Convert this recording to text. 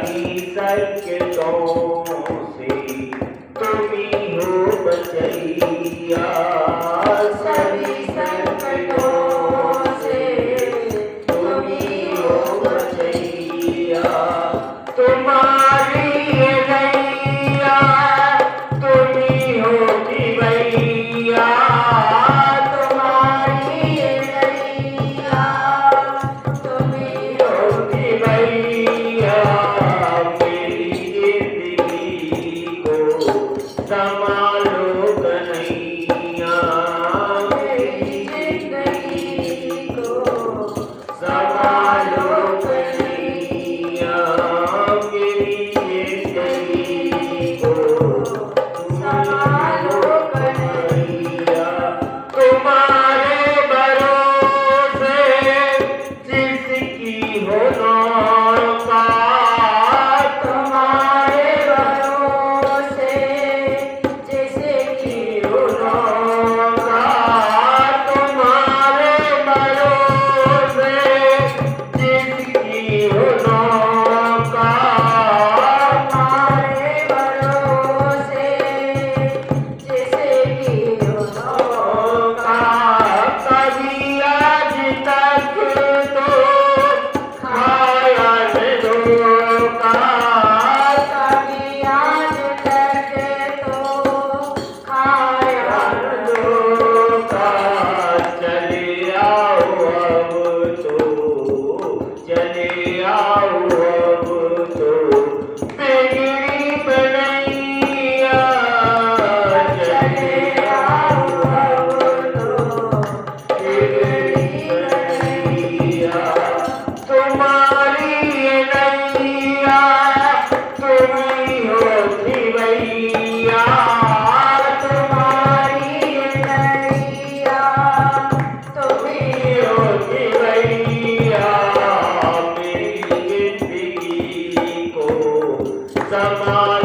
सभी संकटों से तुम ही हो बचैया, सभी संकटों से तुम ही हो बचैया। तुम्हारी ये नैया तुम ही हो भैया, तुम्हारी ये नैया तुम ही हो भैया। मेरी जिंदगी को संभालो कन्हैया, मेरी जिंदगी को संभालो कन्हैया, मेरी जिंदगी को संभालो कन्हैया। तुम्हारे भरोसे जिसकी हो नौका, तुम्हारे भरोसे जैसे कि हो नौका, तुम्हारे भरोसे जिसकी हो नौका, तुम्हारे भरोसे जैसे कि हो नौका। कभी आज तक तो खाया न धोखा, कभी आज तक तो खाया न धोखा। चले आओ अब तो, चले आओ अब तो, बिगड़ी बनैया, चले आओ अब तो, बिगड़ी बनैया। तुम्हारी ये नैया तुम ही हो भैया, तुम्हारी ये नैया तुम ही हो भैया। मेरी जिंदगी को संभालो